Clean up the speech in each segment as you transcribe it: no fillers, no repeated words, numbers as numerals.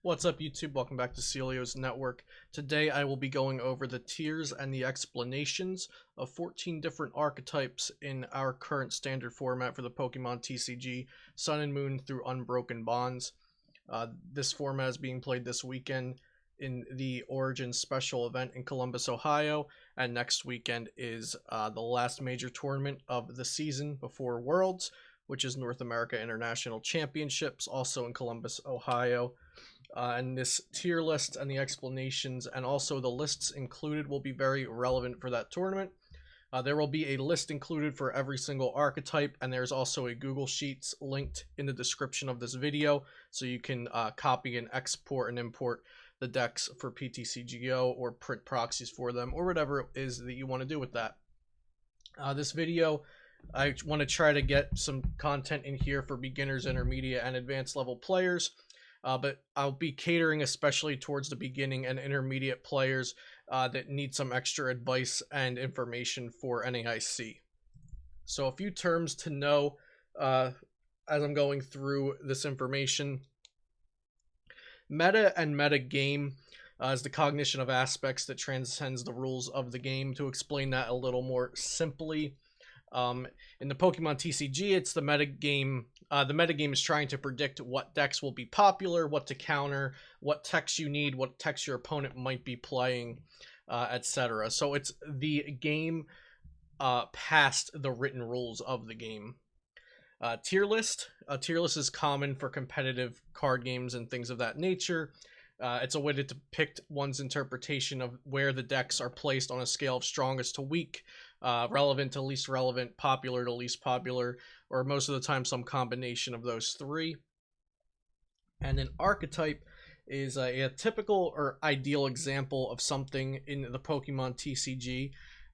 What's up, YouTube? Welcome back to Celio's Network. Today I will be going over the tiers and the explanations of 14 different archetypes in our current standard format for the Pokemon TCG Sun and Moon through Unbroken bonds. This format is being played this weekend in the Origin special event in Columbus, Ohio, and next weekend is the last major tournament of the season before Worlds, which is North America International Championships, also in Columbus, Ohio. And this tier list and the explanations and also the lists included will be very relevant for that tournament. There will be a list included for every single archetype, and there's also a Google Sheets linked in the description of this video, so you can copy and export and import the decks for PTCGO or print proxies for them, or whatever it is that you want to do with that. This video, I want to try to get some content in here for beginners, intermediate, and advanced level players. But I'll be catering especially towards the beginning and intermediate players that need some extra advice and information for NAIC. So a few terms to know as I'm going through this information. Meta and metagame is the cognition of aspects that transcends the rules of the game. To explain that a little more simply, in the Pokemon TCG, it's the metagame. The metagame is trying to predict what decks will be popular, what to counter, what techs you need, what techs your opponent might be playing, etc. So it's the game past the written rules of the game. Tier list. A tier list is common for competitive card games and things of that nature. It's a way to depict one's interpretation of where the decks are placed on a scale of strongest to weak, relevant to least relevant, popular to least popular, or most of the time some combination of those three. And an archetype is a typical or ideal example of something in the Pokemon TCG.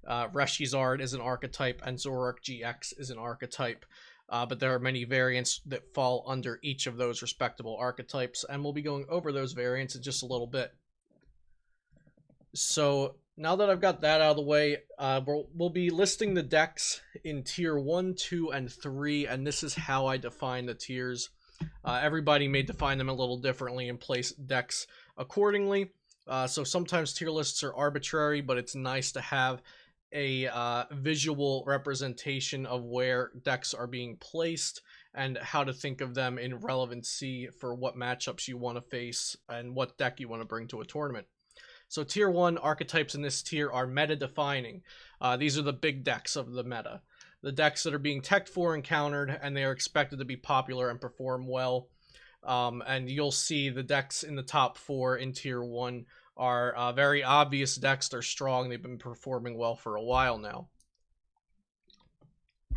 Reshizard is an archetype and Zoroark-GX is an archetype. But there are many variants that fall under each of those respectable archetypes, and we'll be going over those variants in just a little bit. So now that I've got that out of the way, we'll be listing the decks in tier 1, 2, and 3, and this is how I define the tiers. Everybody may define them a little differently and place decks accordingly. So sometimes tier lists are arbitrary, but it's nice to have a visual representation of where decks are being placed and how to think of them in relevancy for what matchups you want to face and what deck you want to bring to a tournament. So tier 1 archetypes in this tier are meta defining. These are the big decks of the meta. The decks that are being teched for and countered, and they are expected to be popular and perform well. And you'll see the decks in the top 4 in tier 1 are very obvious decks. They're strong. They've been performing well for a while now.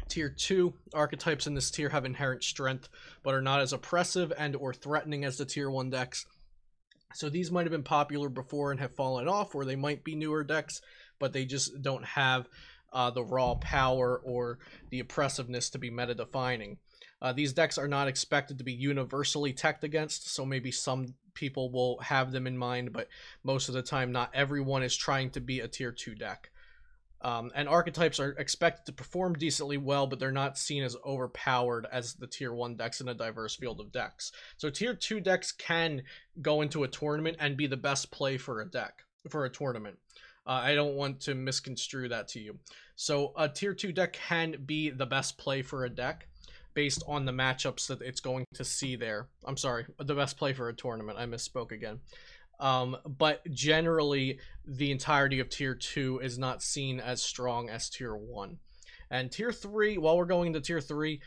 Tier 2 archetypes in this tier have inherent strength, but are not as oppressive and or threatening as the tier 1 decks. So these might have been popular before and have fallen off, or they might be newer decks, but they just don't have the raw power or the oppressiveness to be meta-defining. These decks are not expected to be universally teched against, so maybe some people will have them in mind, but most of the time not everyone is trying to be a tier 2 deck. And archetypes are expected to perform decently well, but they're not seen as overpowered as the tier 1 decks in a diverse field of decks. So tier 2 decks can go into a tournament and be the best play for a deck, for a tournament. I don't want to misconstrue that to you. So a tier 2 deck can be the best play for a deck based on the matchups that it's going to see there. I'm sorry, the best play for a tournament. I misspoke again. But generally, the entirety of tier 2 is not seen as strong as tier 1. And tier 3, while we're going to tier 3,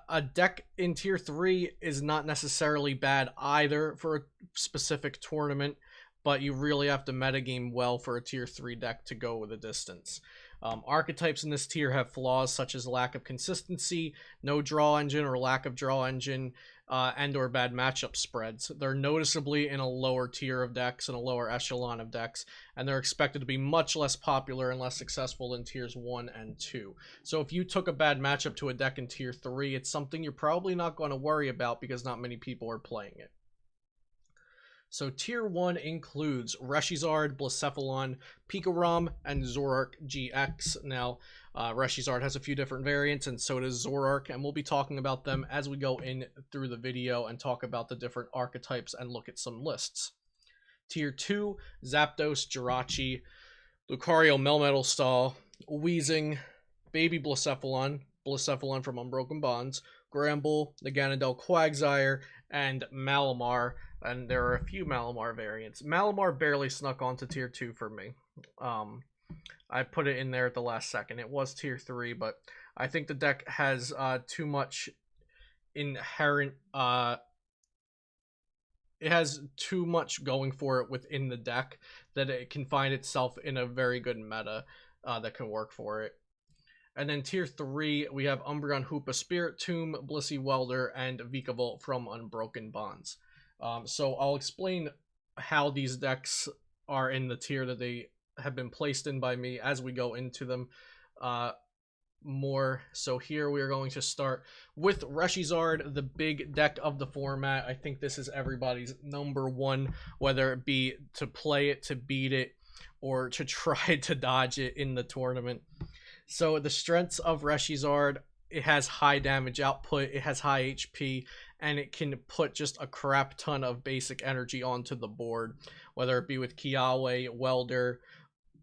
a deck in tier 3 is not necessarily bad either for a specific tournament, but you really have to metagame well for a tier 3 deck to go the distance. Archetypes in this tier have flaws such as lack of consistency, no draw engine or lack of draw engine, and or bad matchup spreads. They're noticeably in a lower tier of decks and a lower echelon of decks, and they're expected to be much less popular and less successful than tiers 1 and 2. So if you took a bad matchup to a deck in tier 3, it's something you're probably not going to worry about because not many people are playing it. So Tier 1 includes Reshizard, Blacephalon, Pikarom, and Zoroark-GX. Now, Reshizard has a few different variants, and so does Zoroark, and we'll be talking about them as we go in through the video and talk about the different archetypes and look at some lists. Tier 2, Zapdos, Jirachi, Lucario Melmetal Stall, Weezing, Baby Blacephalon, Blacephalon from Unbroken Bonds, Granbull, Naganadel Quagsire, and Malamar. And there are a few Malamar variants. Malamar barely snuck onto Tier 2 for me. I put it in there at the last second. It was Tier 3, but I think the deck has too much inherent... it has too much going for it within the deck that it can find itself in a very good meta that can work for it. And then Tier 3, we have Umbreon Spiritomb, Blissey Welder, and Vikavolt from Unbroken Bonds. So I'll explain how these decks are in the tier that they have been placed in by me as we go into them more. So here we are going to start with Reshizard, the big deck of the format. I think this is everybody's number one, whether it be to play it, to beat it, or to try to dodge it in the tournament. So the strengths of Reshizard: it has high damage output, it has high HP, and it can put just a crap ton of basic energy onto the board, whether it be with Kiawe, Welder,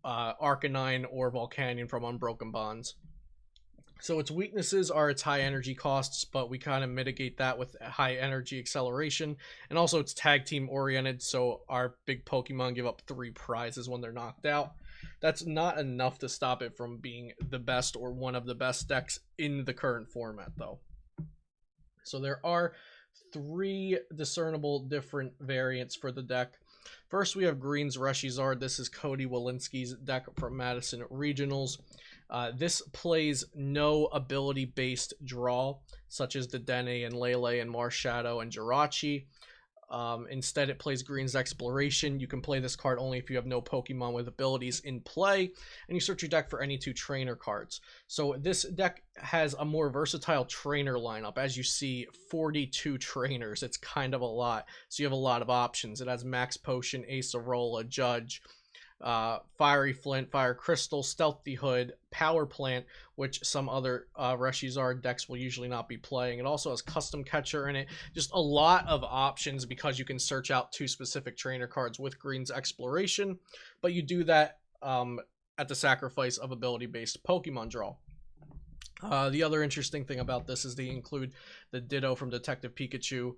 Arcanine, or Volcanion from Unbroken Bonds. So its weaknesses are its high energy costs, but we kind of mitigate that with high energy acceleration, and also it's tag team oriented, so our big Pokemon give up 3 prizes when they're knocked out. That's not enough to stop it from being the best or one of the best decks in the current format, though. So there are 3 discernible different variants for the deck. First, we have Green's Reshizard. This is Cody Walensky's deck from Madison Regionals. This plays no ability-based draw, such as the Dene and Lele and Marshadow and Jirachi. Instead, it plays Green's Exploration. You can play this card only if you have no Pokemon with abilities in play, and you search your deck for any 2 trainer cards. So this deck has a more versatile trainer lineup. As you see, 42 trainers. It's kind of a lot, so you have a lot of options. It has Max Potion, Acerola, Judge, Fiery Flint, Fire Crystal, Stealthy Hood, Power Plant, which some other Reshizard decks will usually not be playing. It also has Custom Catcher in it. Just a lot of options because you can search out 2 specific trainer cards with Green's Exploration, but you do that at the sacrifice of ability-based Pokemon draw. The other interesting thing about this is they include the Ditto from Detective Pikachu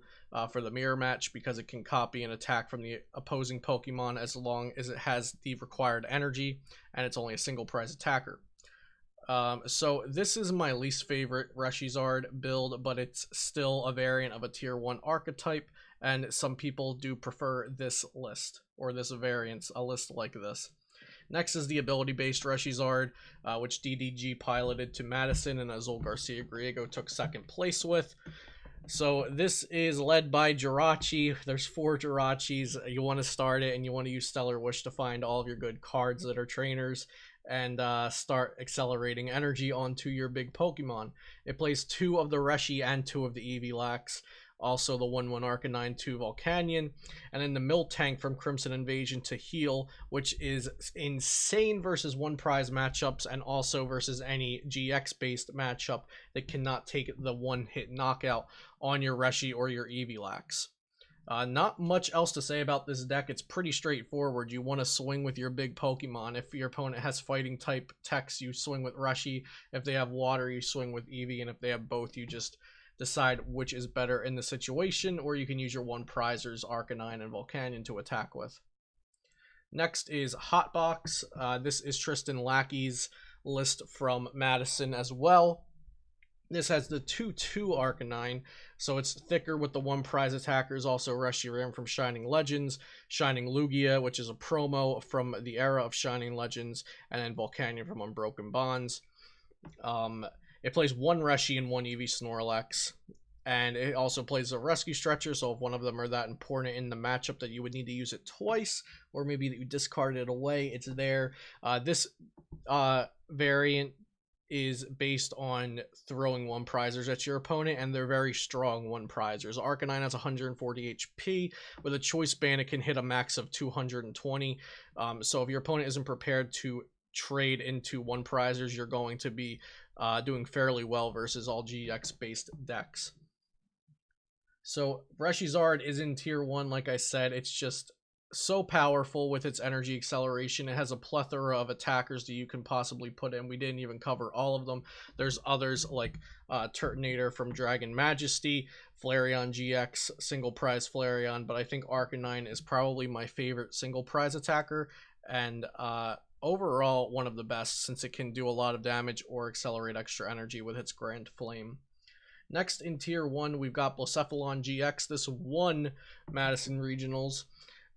for the mirror match, because it can copy an attack from the opposing Pokemon as long as it has the required energy, and it's only a single prize attacker. So this is my least favorite Reshizard build, but it's still a variant of a Tier 1 archetype, and some people do prefer this list, or this variance, a list like this. Next is the ability-based Reshizard, which DDG piloted to Madison, and Azul Garcia Griego took 2nd place with. So this is led by Jirachi. There's 4 Jirachis. You want to start it, and you want to use Stellar Wish to find all of your good cards that are trainers, and start accelerating energy onto your big Pokemon. It plays 2 of the Reshi and 2 of the Evilax. Also the 1/1 Arcanine, 2 Volcanion, and then the Miltank from Crimson Invasion to heal, which is insane versus 1 prize matchups, and also versus any GX-based matchup that cannot take the 1-hit knockout on your Reshi or your Evilax. Not much else to say about this deck. It's pretty straightforward. You want to swing with your big Pokemon. If your opponent has fighting type techs, you swing with Reshi. If they have water, you swing with Eevee, and if they have both, you just decide which is better in the situation, or you can use your 1 prizers, Arcanine and Volcanion, to attack with. Next is Hotbox. This is Tristan Lackey's list from Madison as well. This has the 2/2 Arcanine, so it's thicker with the 1 prize attackers. Also Reshiram from Shining Legends, Shining Lugia, which is a promo from the era of Shining Legends, and then Volcanion from Unbroken Bonds. It plays 1 Reshi and 1 Eevee Snorlax, and it also plays a Rescue Stretcher, so if one of them are that important in the matchup that you would need to use it twice, or maybe that you discarded it away, it's there. This variant is based on throwing one prizers at your opponent, and they're very strong one prizers. Arcanine has 140 HP. With a choice band, it can hit a max of 220. So if your opponent isn't prepared to trade into one prizers, you're going to be doing fairly well versus all GX based decks. So Reshizard is in tier 1. Like I said, it's just so powerful with its energy acceleration. It has a plethora of attackers that you can possibly put in. We didn't even cover all of them. There's others like Turtonator from Dragon Majesty, Flareon-GX, single prize Flareon, but I think Arcanine is probably my favorite single prize attacker, and overall one of the best, since it can do a lot of damage or accelerate extra energy with its Grand Flame. Next in tier 1, we've got Blacephalon-GX. This won Madison Regionals.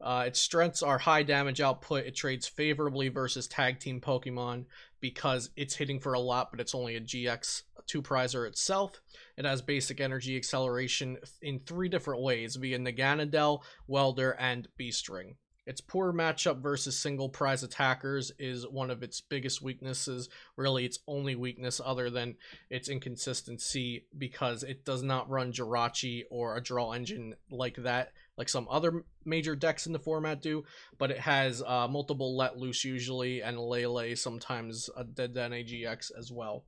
Its strengths are high damage output. It trades favorably versus tag team Pokemon because it's hitting for a lot, but it's only a GX 2-prizer itself. It has basic energy acceleration in 3 different ways via Naganadel, Welder, and Beastring. Its poor matchup versus single prize attackers is one of its biggest weaknesses, really its only weakness other than its inconsistency, because it does not run Jirachi or a draw engine like that, like some other major decks in the format do, but it has multiple Let Loose usually, and Lele, sometimes a Dedenne GX as well.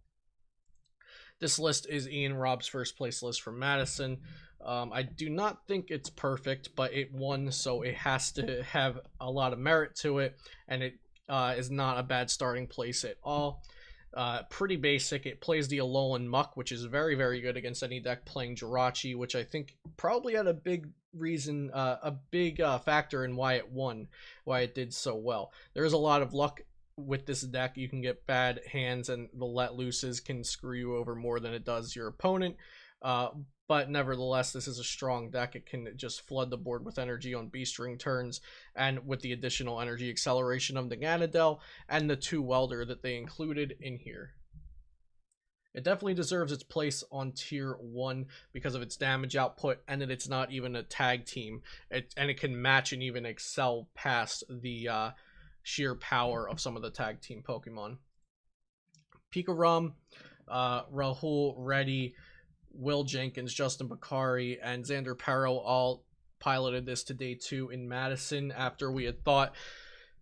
This list is Ian Rob's first place list from Madison. I do not think it's perfect, but it won, so it has to have a lot of merit to it, and it is not a bad starting place at all. Pretty basic. It plays the Alolan Muck, which is very, very good against any deck playing Jirachi, which I think probably had a big reason, factor in why it won, why it did so well. There is a lot of luck with this deck. You can get bad hands, and the Let Looses can screw you over more than it does your opponent. But nevertheless, this is a strong deck. It can just flood the board with energy on Beastring turns, and with the additional energy acceleration of the Naganadel and the 2 Welder that they included in here. It definitely deserves its place on tier 1 because of its damage output, and that it's not even a tag team. And it can match and even excel past the sheer power of some of the tag team Pokemon. Pikarom, Rahul Reddy, Will Jenkins, Justin Bakari, and Xander Perro all piloted this to day 2 in Madison after we had thought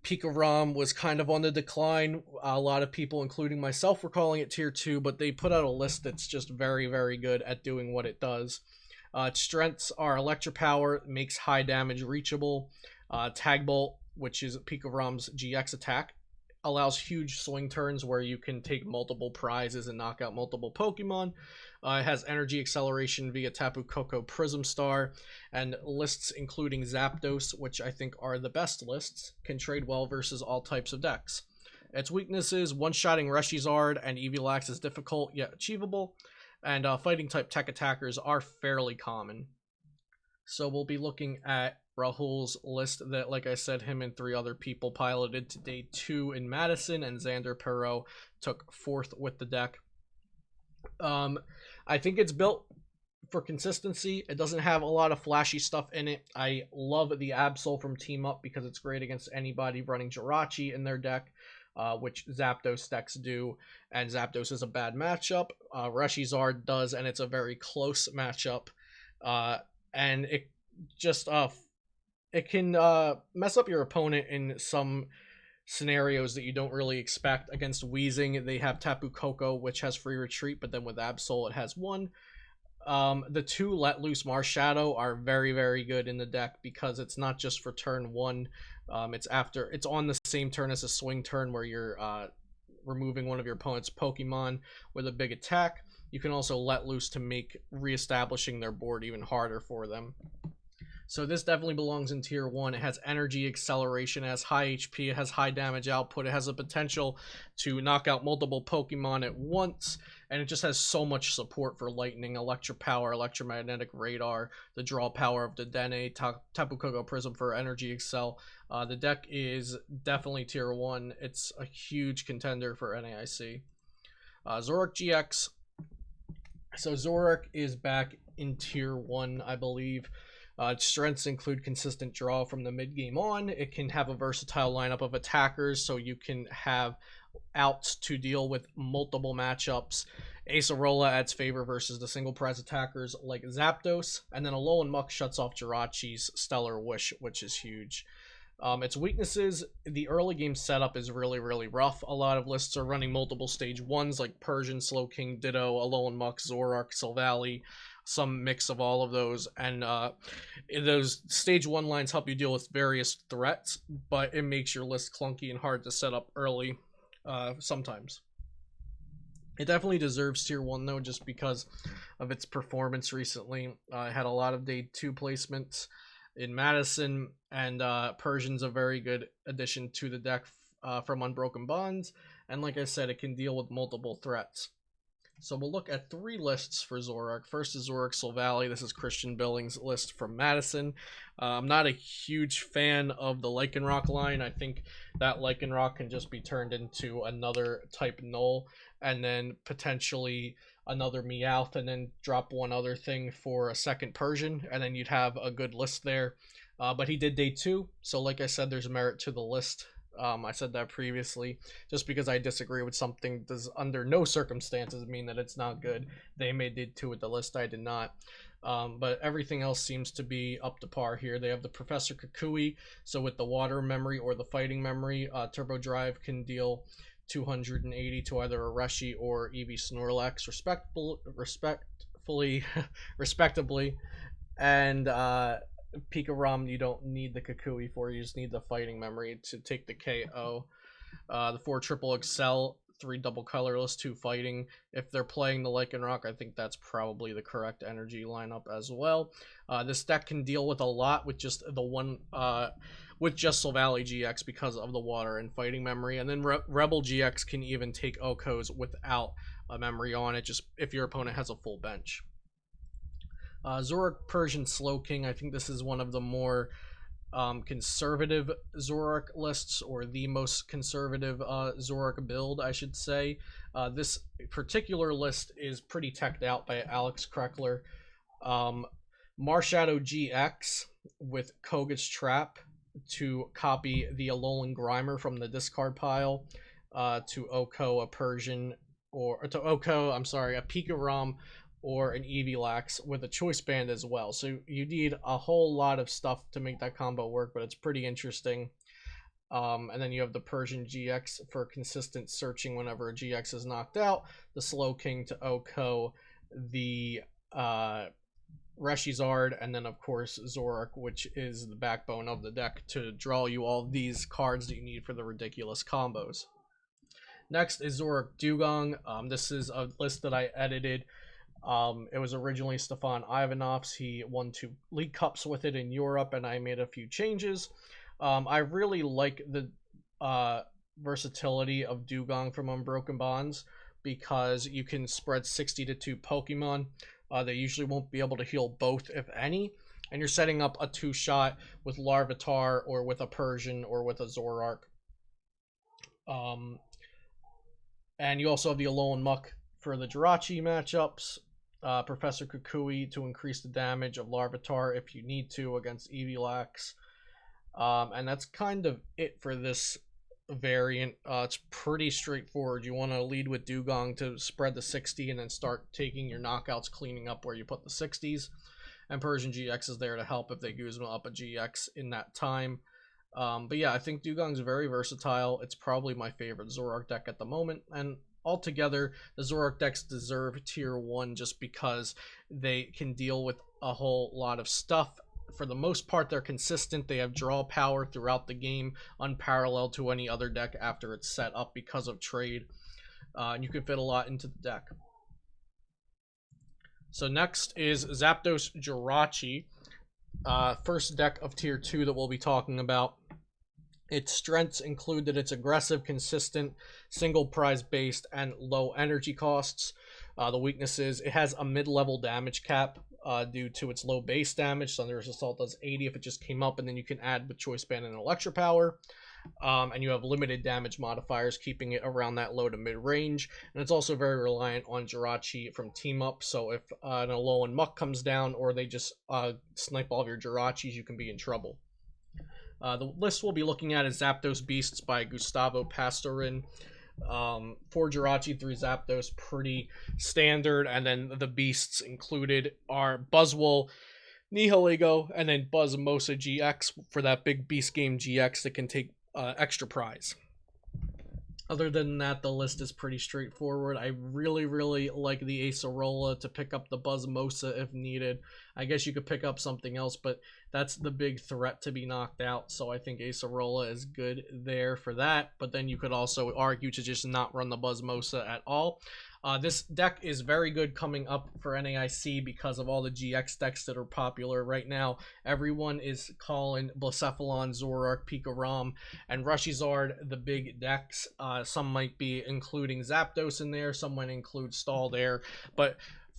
Pikarom was kind of on the decline. A lot of people, including myself, were calling it tier 2, but they put out a list that's just very, very good at doing what it does. Its strengths are Electropower, makes high damage reachable. Tag Bolt, which is Pikarom's GX attack, allows huge swing turns where you can take multiple prizes and knock out multiple Pokemon. It has energy acceleration via Tapu Koko Prism Star, and lists including Zapdos, which I think are the best lists, can trade well versus all types of decks. Its weaknesses: one-shotting Reshizard and Evilax is difficult yet achievable, and fighting type tech attackers are fairly common. So we'll be looking at Rahul's list that, like I said, him and 3 other people piloted to day 2 in Madison, and Xander Perot took 4th with the deck. I think it's built for consistency. It doesn't have a lot of flashy stuff in it. I love the Absol from Team Up because it's great against anybody running Jirachi in their deck, which Zapdos decks do, and Zapdos is a bad matchup. Reshizard does, and it's a very close matchup, and it just it can mess up your opponent in some scenarios that you don't really expect. Against Weezing, they have Tapu Koko, which has free retreat, but then with Absol, it has 1. The 2 Let Loose Marshadow are very, very good in the deck because it's not just for turn 1. It's on the same turn as a swing turn where you're removing one of your opponent's Pokemon with a big attack. You can also let loose to make reestablishing their board even harder for them. So this definitely belongs in tier 1. It has energy acceleration, it has high HP, it has high damage output, it has the potential to knock out multiple Pokemon at once, and it just has so much support for Lightning, Electropower, Electromagnetic Radar, the draw power of the Dedenne, Tapu Koko Prism for energy excel. The deck is definitely tier 1. It's a huge contender for NAIC. Zoroark-GX. So Zoroark is back in tier 1, I believe. Its strengths include consistent draw from the mid-game on. It can have a versatile lineup of attackers, so you can have out to deal with multiple matchups. Acerola adds favor versus the single prize attackers like Zapdos, and then Alolan Muck shuts off Jirachi's Stellar Wish, which is huge. Its weaknesses, the early game setup is really, really rough. A lot of lists are running multiple stage 1s like Persian, Slowking, Ditto, Alolan Muck, Zoroark, Silvally, some mix of all of those, and those stage 1 lines help you deal with various threats, but it makes your list clunky and hard to set up early sometimes. It definitely deserves tier 1 though, just because of its performance recently. It had a lot of day 2 placements in Madison, and Persian's a very good addition to the deck from Unbroken Bonds, and like I said, it can deal with multiple threats. So we'll look at 3 lists for Zoroark. First is Zoroark Silvally. This is Christian Billings' list from Madison. I'm not a huge fan of the Lycanroc line. I think that Lycanroc can just be turned into another type null, and then potentially another Meowth, and then drop one other thing for a second Persian, and then you'd have a good list there. But he did day 2, so like I said, there's merit to the list. I said that previously. Just because I disagree with something does under no circumstances mean that it's not good. They made day 2 with the list, I did not. But everything else seems to be up to par here. They have the Professor Kukui, so with the water memory or the fighting memory, Turbo Drive can deal 280 to either a Reshi or Eevee Snorlax, respectively. And Pikarom, you don't need the Kukui for, you just need the fighting memory to take the KO. The 4 triple excel, 3 double colorless, 2 fighting. If they're playing the Lycanroc, I think that's probably the correct energy lineup as well. This deck can deal with a lot with just the one with just Silvally-GX because of the water and fighting memory, and then Rebel-GX can even take Okos without a memory on it, just if your opponent has a full bench. Zoroark Persian Slowking, I think this is one of the more conservative Zoroark lists, or the most conservative Zoroark build, I should say. This particular list is pretty teched out by Alex Kreckler. Marshadow GX with Koga's Trap to copy the Alolan Grimer from the discard pile, to Oko a Persian, or to Oko, I'm sorry, a Pikarom or an Evilax with a choice band as well. So you need a whole lot of stuff to make that combo work, but it's pretty interesting. And then you have the Persian GX for consistent searching whenever a GX is knocked out, the Slowking to Oko, the Reshizard, and then of course Zoroark, which is the backbone of the deck to draw you all these cards that you need for the ridiculous combos. Next is Zoroark Dugong. This is a list that I edited. It was originally Stefan Ivanov's. He won 2 League Cups with it in Europe, and I made a few changes. I really like the versatility of Dugong from Unbroken Bonds, because you can spread 60 to 2 Pokemon. They usually won't be able to heal both, if any, and you're setting up a 2-shot with Larvitar or with a Persian or with a Zoroark. And you also have the Alolan Muck for the Jirachi matchups. Professor Kukui to increase the damage of Larvitar if you need to against Evilax. And that's kind of it for this variant. It's pretty straightforward. You want to lead with Dugong to spread the 60 and then start taking your knockouts, cleaning up where you put the 60s. And Persian GX is there to help if they Guzma up a GX in that time. But yeah, I think Dugong's very versatile. It's probably my favorite Zoroark deck at the moment, and altogether, the Zoroark decks deserve tier 1 just because they can deal with a whole lot of stuff. For the most part, they're consistent. They have draw power throughout the game, unparalleled to any other deck after it's set up because of trade. And you can fit a lot into the deck. So next is Zapdos Jirachi. First deck of tier 2 that we'll be talking about. Its strengths include that it's aggressive, consistent, single prize based, and low energy costs. The weaknesses, it has a mid-level damage cap due to its low base damage. Thunderous Assault does 80 if it just came up, and then you can add with Choice Band and Electro Power. And you have limited damage modifiers, keeping it around that low to mid range. And it's also very reliant on Jirachi from Team Up. So if an Alolan Muck comes down, or they just snipe all of your Jirachis, you can be in trouble. The list we'll be looking at is Zapdos Beasts by Gustavo Pastorin. 4 Jirachi, 3 Zapdos, pretty standard. And then the beasts included are Buzzwole, Nihilego, and then Buzzmosa GX for that big beast game GX that can take extra prize. Other than that, the list is pretty straightforward. I really, really like the Acerola to pick up the Buzzmosa if needed. I guess you could pick up something else, but that's the big threat to be knocked out. So I think Acerola is good there for that. But then you could also argue to just not run the Buzzmosa at all. This deck is very good coming up for NAIC because of all the GX decks that are popular right now. Everyone is calling Blacephalon, Zoroark, Pikarom, and Reshizard the big decks. Some might be including Zapdos in there, some might include Stall there, but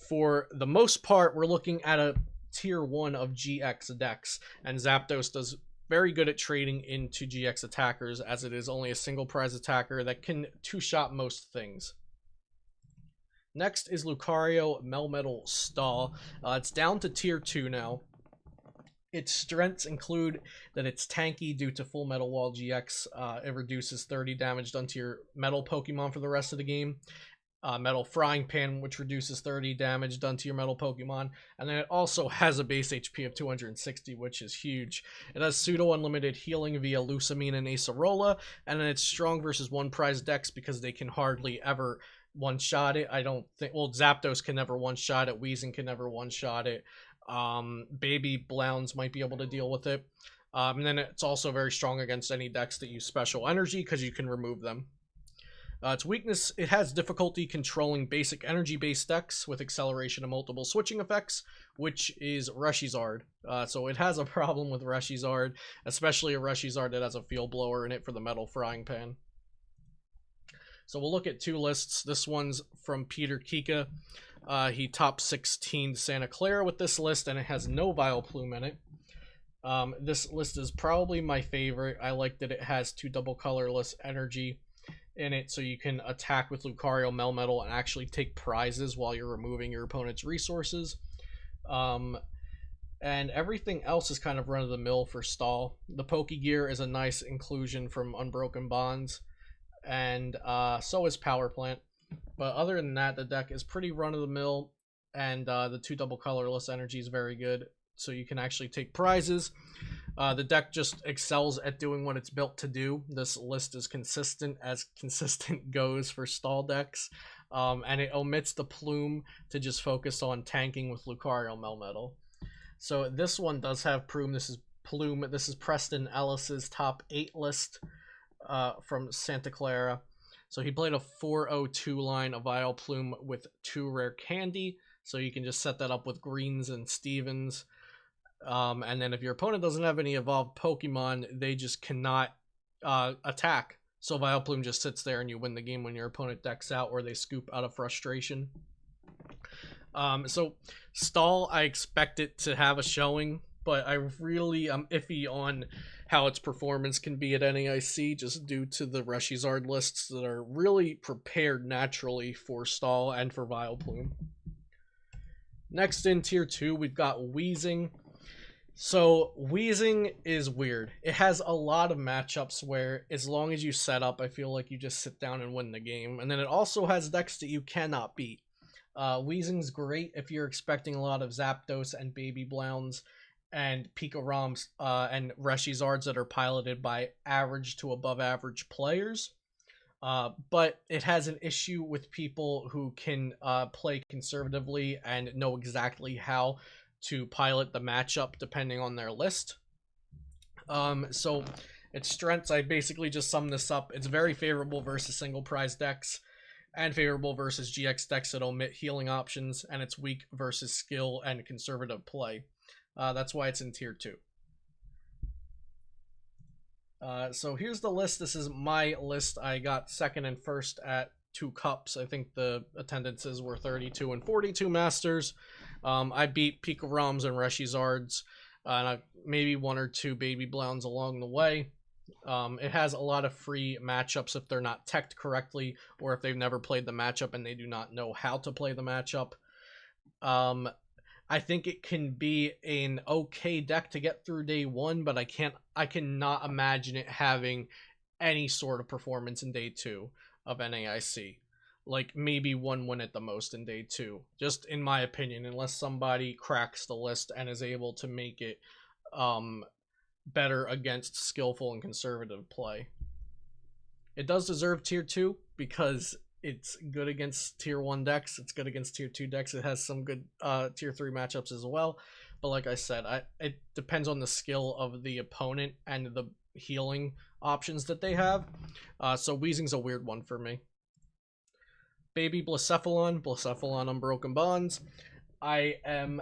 for the most part, we're looking at a tier 1 of GX decks, and Zapdos does very good at trading into GX attackers, as it is only a single prize attacker that can two-shot most things. Next is Lucario Melmetal Stall. It's down to tier 2 now. Its strengths include that it's tanky due to Full Metal Wall GX. It reduces 30 damage done to your metal Pokemon for the rest of the game. Metal Frying Pan, which reduces 30 damage done to your metal Pokemon. And then it also has a base HP of 260, which is huge. It has pseudo-unlimited healing via Lusamine and Acerola. And then it's strong versus one prize decks because they can hardly ever one-shot it. I don't think, well, Zapdos can never one-shot it, Weezing can never one-shot it, Baby Blounds might be able to deal with it, and then it's also very strong against any decks that use special energy because you can remove them. Its weakness, it has difficulty controlling basic energy-based decks with acceleration and multiple switching effects, which is Reshizard. So it has a problem with Reshizard, especially a Reshizard that has a Field Blower in it for the Metal Frying Pan. So we'll look at 2 lists. This one's from Peter Kika. He top 16 Santa Clara with this list, and it has no Vileplume in it. This list is probably my favorite. I like that it has 2 double colorless energy in it, so you can attack with Lucario Melmetal and actually take prizes while you're removing your opponent's resources. And everything else is kind of run-of-the-mill for Stall. The Pokegear is a nice inclusion from Unbroken Bonds, and so is Power Plant. But other than that, the deck is pretty run-of-the-mill, and the 2 double colorless energy is very good, so you can actually take prizes. The deck just excels at doing what it's built to do. This list is consistent as consistent goes for Stall decks, and it omits the Plume to just focus on tanking with Lucario Melmetal. So this one does have Plume. This is Preston Ellis's top 8 list from Santa Clara. So he played a 402 line of Vileplume with 2 rare candy. So you can just set that up with Greens and Stevens. And then if your opponent doesn't have any evolved Pokemon, they just cannot attack. So Vileplume just sits there and you win the game when your opponent decks out or they scoop out of frustration. So Stall, I expect it to have a showing, but I really am iffy on how its performance can be at NAIC just due to the Reshizard lists that are really prepared naturally for Stall and for Vileplume. Next in tier 2, we've got Weezing. So Weezing is weird. It has a lot of matchups where as long as you set up, I feel like you just sit down and win the game. And then it also has decks that you cannot beat. Weezing's great if you're expecting a lot of Zapdos and Baby Blounds and Pikaroms and Reshizards that are piloted by average to above average players. But it has an issue with people who can play conservatively and know exactly how to pilot the matchup depending on their list. So its strengths, I basically just sum this up. It's very favorable versus single prize decks and favorable versus GX decks that omit healing options, and it's weak versus skill and conservative play. That's why it's in tier 2. So here's the list. This is my list. I got second and first at 2 cups. I think the attendances were 32 and 42 masters. I beat Pikaroms and Reshizards, and maybe 1 or 2 Baby Blounds along the way. It has a lot of free matchups if they're not teched correctly, or if they've never played the matchup and they do not know how to play the matchup. I think it can be an okay deck to get through day 1, but I cannot imagine it having any sort of performance in day 2. of NAIC. Like, maybe 1 win at the most in day 2, just in my opinion, unless somebody cracks the list and is able to make it better against skillful and conservative play. It does deserve tier 2 because it's good against tier 1 decks, it's good against tier 2 decks, it has some good tier 3 matchups as well. But like I said, it depends on the skill of the opponent and the healing options that they have. So Weezing's a weird one for me. Baby Blacephalon Unbroken Bonds. I am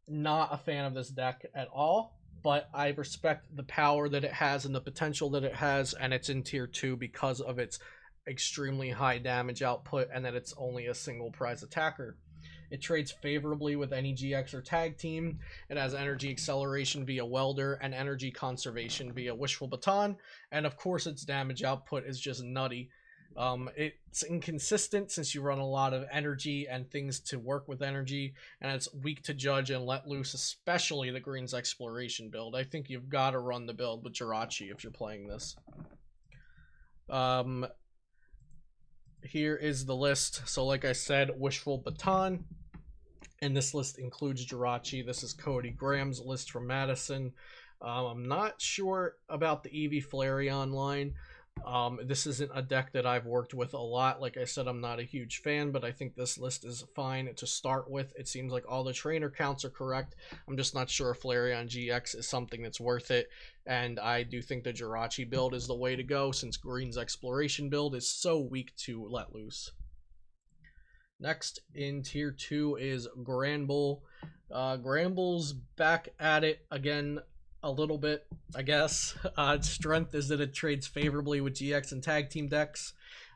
not a fan of this deck at all, but I respect the power that it has and the potential that it has, and it's in tier 2 because of its extremely high damage output and that it's only a single prize attacker. It trades favorably with any GX or tag team. It has energy acceleration via Welder and energy conservation via Wishful Baton, and of course its damage output is just nutty. It's inconsistent since you run a lot of energy and things to work with energy, and it's weak to Judge and Let Loose, especially the Green's Exploration build. I think you've got to run the build with Jirachi if you're playing this. Here is the list. So like I said, Wishful Baton, and this list includes Jirachi. This is Cody Graham's list from Madison. I'm not sure about the Eevee Flareon line. This isn't a deck that I've worked with a lot. Like I said, I'm not a huge fan, but I think this list is fine to start with. It seems like all the trainer counts are correct. I'm just not sure if Flareon-GX is something that's worth it, and I do think the Jirachi build is the way to go since Green's Exploration build is so weak to Let Loose. Next in tier 2 is Granbull. Granbull's back at it again a little bit, I guess. Its strength is that it trades favorably with GX and tag team decks.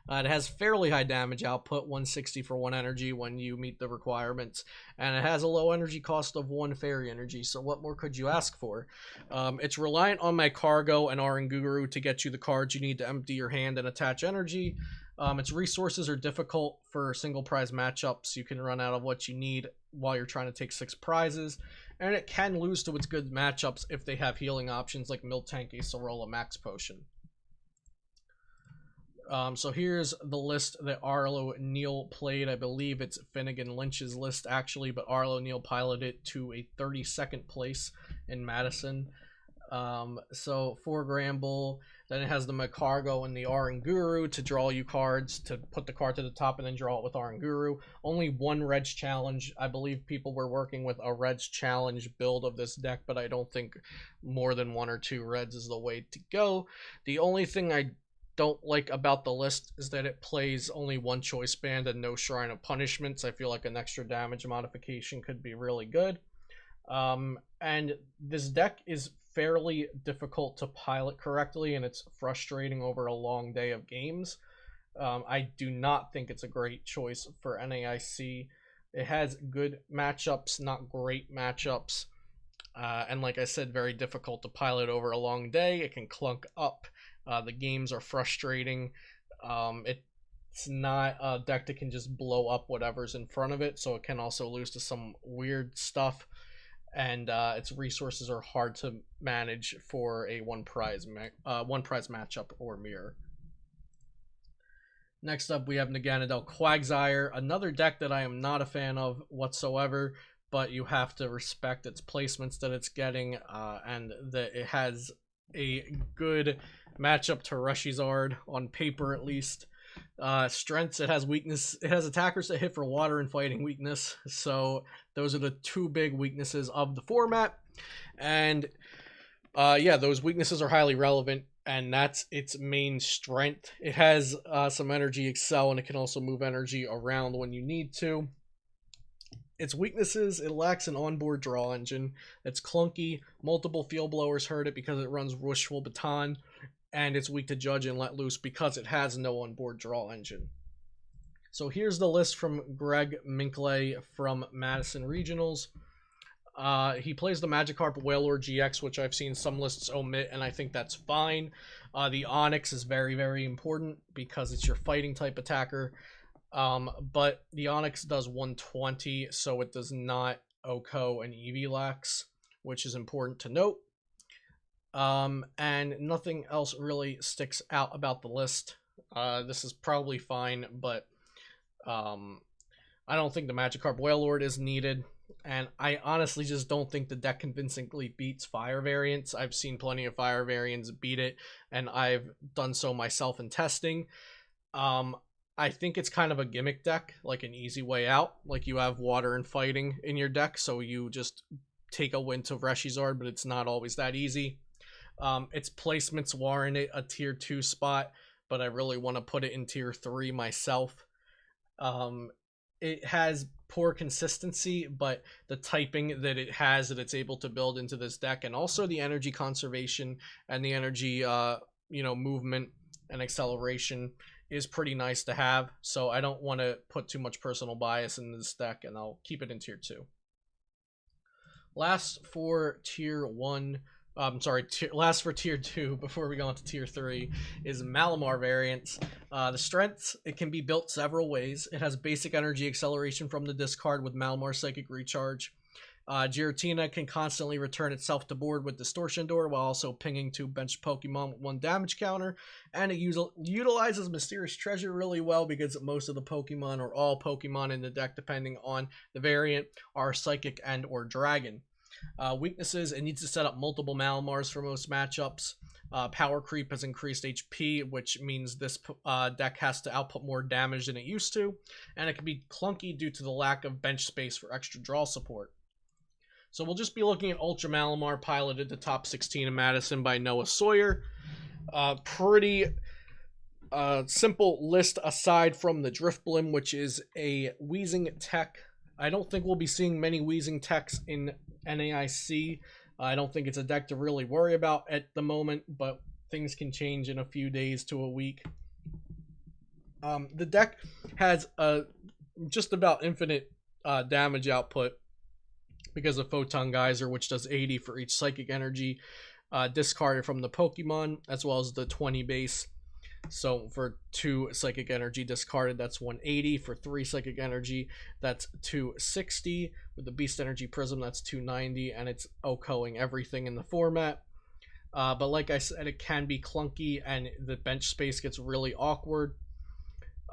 It has fairly high damage output, 160 for 1 energy when you meet the requirements, and it has a low energy cost of 1 fairy energy, so what more could you ask for? It's reliant on Mycargo and Oranguru to get you the cards you need to empty your hand and attach energy. Its resources are difficult for single prize matchups. You can run out of what you need while you're trying to take 6 prizes, and it can lose to its good matchups if they have healing options like Miltank, Acerola, Max Potion. So here's the list that Arlo Neal played. I believe it's Finnegan Lynch's list actually, but Arlo Neal piloted it to a 32nd place in Madison. So for Granbull, then it has the Mycargo and the Oranguru to draw you cards, to put the card to the top and then draw it with Oranguru. Only 1 Reg Challenge. I believe people were working with a Reg Challenge build of this deck, but I don't think more than 1 or 2 Reds is the way to go. The only thing I don't like about the list is that it plays only 1 Choice Band and no Shrine of Punishments. I feel like an extra damage modification could be really good. And this deck is fairly difficult to pilot correctly, and it's frustrating over a long day of games. I do not think it's a great choice for NAIC. It has good matchups, not great matchups, and like I said, very difficult to pilot over a long day. It can clunk up. The games are frustrating. It's not a deck that can just blow up whatever's in front of it, so it can also lose to some weird stuff. And its resources are hard to manage for a one prize matchup or mirror. Next up, we have Naganadel Quagsire, another deck that I am not a fan of whatsoever, but you have to respect its placements that it's getting, and that it has a good matchup to Reshizard on paper at least. Strengths, it has weakness, it has attackers that hit for water and fighting weakness, so those are the 2 big weaknesses of the format, and yeah, those weaknesses are highly relevant, and that's its main strength. It has some energy excel, and it can also move energy around when you need to. Its weaknesses, it lacks an onboard draw engine. It's clunky, multiple field blowers hurt it because it runs Wishful Baton, and it's weak to Judge and Let Loose because it has no onboard draw engine. So here's the list from Greg Minkley from Madison Regionals. He plays the Magikarp Wailord-GX, which I've seen some lists omit, and I think that's fine. The Onix is very, very important because it's your fighting type attacker. But the Onix does 120, so it does not OHKO and Evilax, which is important to note. And nothing else really sticks out about the list. This is probably fine, but I don't think the Magikarp Wailord is needed, and I honestly just don't think the deck convincingly beats fire variants. I've seen plenty of fire variants beat it, and I've done so myself in testing. I think it's kind of a gimmick deck, like an easy way out. Like you have water and fighting in your deck, so you just take a win to Reshizard, but it's not always that easy. Its placements warrant it a tier 2 spot, but I really want to put it in tier 3 myself. It has poor consistency, but the typing that it has that it's able to build into this deck, and also the energy conservation and the energy movement and acceleration is pretty nice to have. So I don't want to put too much personal bias in this deck, and I'll keep it in tier 2. Last for tier 1, last for tier 2 before we go on to tier 3 is Malamar variants. The strengths, it can be built several ways. It has basic energy acceleration from the discard with Malamar Psychic Recharge. Giratina can constantly return itself to board with Distortion Door while also pinging 2 bench Pokemon with 1 damage counter. And it utilizes Mysterious Treasure really well because most of the Pokemon, or all Pokemon in the deck depending on the variant, are Psychic and or Dragon. Weaknesses, it needs to set up multiple Malamars for most matchups. Power creep has increased HP, which means this deck has to output more damage than it used to. And it can be clunky due to the lack of bench space for extra draw support. So we'll just be looking at Ultra Malamar, piloted to top 16 in Madison by Noah Sawyer. Pretty simple list aside from the Drifblim, which is a Weezing tech. I don't think we'll be seeing many Weezing techs in NAIC. I don't think it's a deck to really worry about at the moment, but things can change in a few days to a week. The deck has just about infinite damage output because of Photon-Geyser, which does 80 for each psychic energy discarded from the Pokemon, as well as the 20 base. So for 2 psychic energy discarded, that's 180. For 3 psychic energy, that's 260. With the Beast Energy Prism, that's 290, and it's OHKOing everything in the format. But like I said, it can be clunky, and the bench space gets really awkward.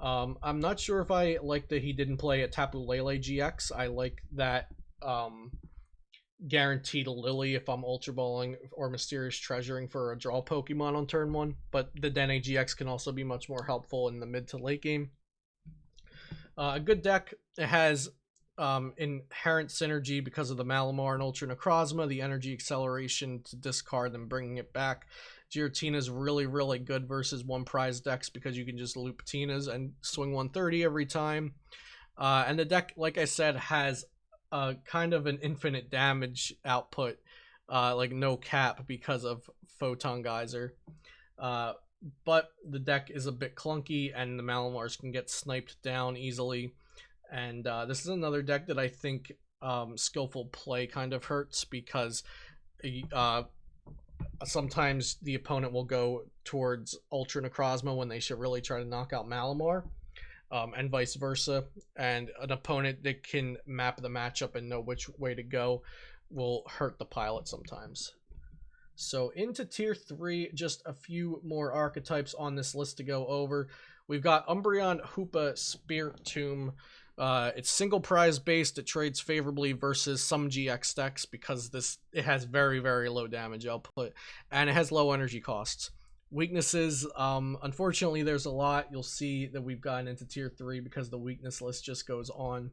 I'm not sure if I like that he didn't play a Tapu Lele GX. I like that guaranteed Lily if I'm Ultra Balling or Mysterious Treasuring for a draw Pokemon on turn 1, but the Dene GX can also be much more helpful in the mid to late game. A good deck. It has inherent synergy because of the Malamar and Ultra Necrozma, the energy acceleration to discard and bringing it back. Giratina is really, really good versus 1 prize decks because you can just loop Tinas and swing 130 every time. And the deck, like I said, has kind of an infinite damage output, like no cap because of Photon-Geyser. But the deck is a bit clunky and the Malamars can get sniped down easily. And this is another deck that I think skillful play kind of hurts because sometimes the opponent will go towards Ultra Necrozma when they should really try to knock out Malamar. And vice versa, and an opponent that can map the matchup and know which way to go will hurt the pilot sometimes. So into tier 3, just a few more archetypes on this list to go over. We've got Umbreon Spiritomb. It's single prize based. It trades favorably versus some GX decks because it has very, very low damage output and it has low energy costs. Weaknesses, unfortunately there's a lot. You'll see that we've gotten into tier 3 because the weakness list just goes on.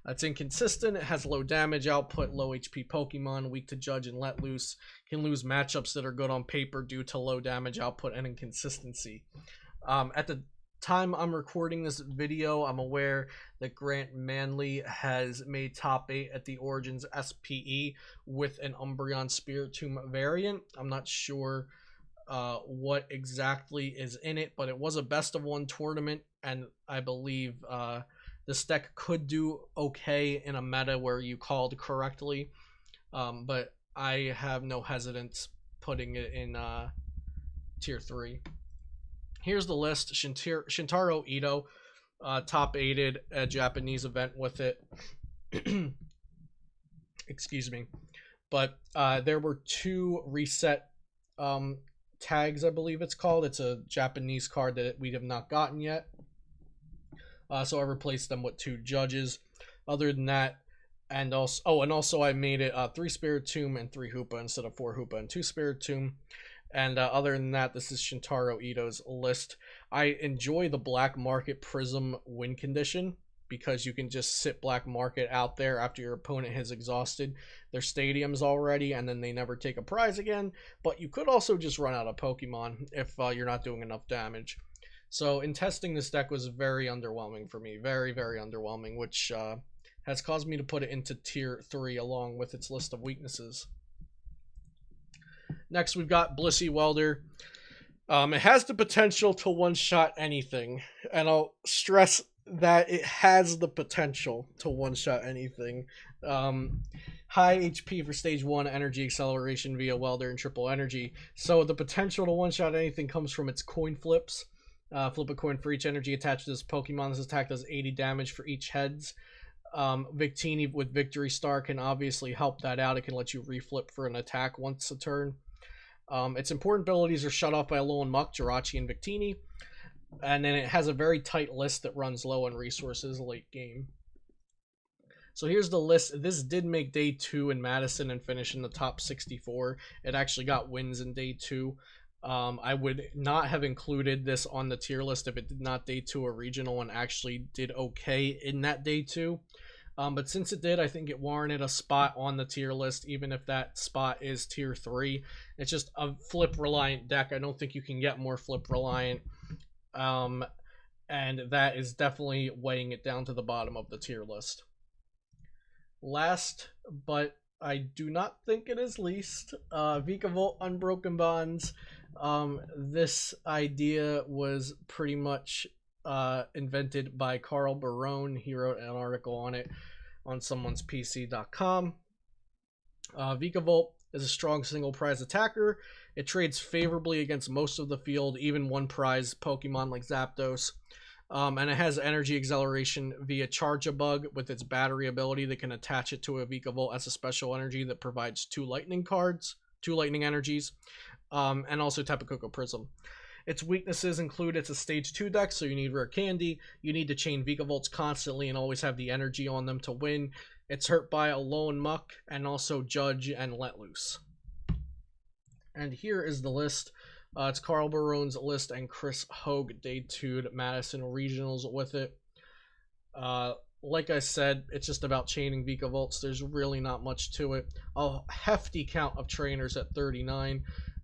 It's inconsistent, it has low damage output, low HP Pokemon, weak to Judge and Let Loose, can lose matchups that are good on paper due to low damage output and inconsistency. At the time I'm recording this video, I'm aware that Grant Manley has made top 8 at the Origins SPE with an Umbreon Spiritomb variant. I'm not sure what exactly is in it, but it was a best of 1 tournament, and I believe this deck could do okay in a meta where you called correctly, but I have no hesitance putting it in tier 3. Here's the list. Shintaro Ito top 8'd a Japanese event with it. Excuse me. But there were 2 reset Tags, I believe it's called. It's a Japanese card that we have not gotten yet. So I replaced them with 2 Judges. Other than that, and also I made it 3 Spiritomb and 3 Hoopa instead of 4 Hoopa and 2 Spiritomb. And other than that, this is Shintaro Ito's list. I enjoy the Black Market Prism win condition because you can just sit Black Market out there after your opponent has exhausted their stadiums already, and then they never take a prize again. But you could also just run out of Pokemon if you're not doing enough damage. So in testing, this deck was very underwhelming for me. Very, very underwhelming, which has caused me to put it into tier 3 along with its list of weaknesses. Next, we've got Blissey Welder. It has the potential to one-shot anything, and I'll stress that it has the potential to one-shot anything. High HP for stage 1, energy acceleration via Welder and triple energy. So the potential to one-shot anything comes from its coin flips. Flip a coin for each energy attached to this Pokemon. This attack does 80 damage for each heads. Victini with Victory Star can obviously help that out. It can let you reflip for an attack once a turn. Its important abilities are shut off by Alolan Muck, Jirachi, and Victini. And then it has a very tight list that runs low on resources late game. So here's the list. This did make day 2 in Madison and finish in the top 64. It actually got wins in day 2. I would not have included this on the tier list if it did not day 2 a regional and actually did okay in that day 2. But since it did, I think it warranted a spot on the tier list, even if that spot is tier 3. It's just a flip-reliant deck. I don't think you can get more flip-reliant. And that is definitely weighing it down to the bottom of the tier list. Last, but I do not think it is least, Vikavolt Unbroken Bonds. This idea was pretty much invented by Carl Barone. He wrote an article on it on someone's PC.com. Vikavolt is a strong single prize attacker. It trades favorably against most of the field, even one prize Pokemon like Zapdos. And it has energy acceleration via Charge-a-Bug with its battery ability that can attach it to a Vikavolt as a special energy that provides 2 lightning cards, 2 lightning energies, and also Tapu Koko Prism. Its weaknesses include it's a stage 2 deck, so you need rare candy. You need to chain Vikavolts constantly and always have the energy on them to win. It's hurt by Alolan Muck and also Judge and Let Loose. And here is the list. It's Carl Barone's list and Chris Hogue day 2 Madison Regionals with it. Like I said, it's just about chaining Vikavolts. There's really not much to it. A hefty count of trainers at 39.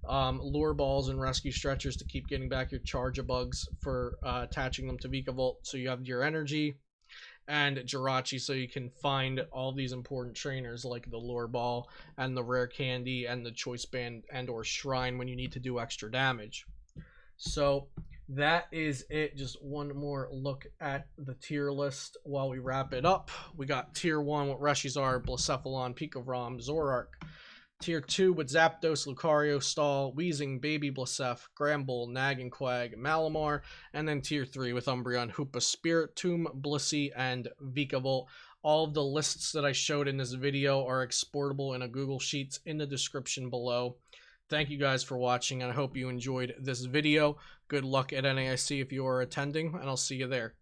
Lure balls and rescue stretchers to keep getting back your Charge-a-Bugs for attaching them to Vikavolt. So you have your energy and Jirachi, so you can find all these important trainers like the Lure Ball and the Rare Candy and the Choice Band and or Shrine when you need to do extra damage. So that is it. Just one more look at the tier list while we wrap it up. We got tier 1 with Reshizard, Blacephalon, Pikarom, Zoroark. Tier 2 with Zapdos, Lucario, Stall, Weezing, Baby Blissey, Granbull, Naganadel Quagsire, Malamar, and then Tier 3 with Umbreon Spiritomb, Blissey, and Vikavolt. All of the lists that I showed in this video are exportable in a Google Sheets in the description below. Thank you guys for watching, and I hope you enjoyed this video. Good luck at NAIC if you are attending, and I'll see you there.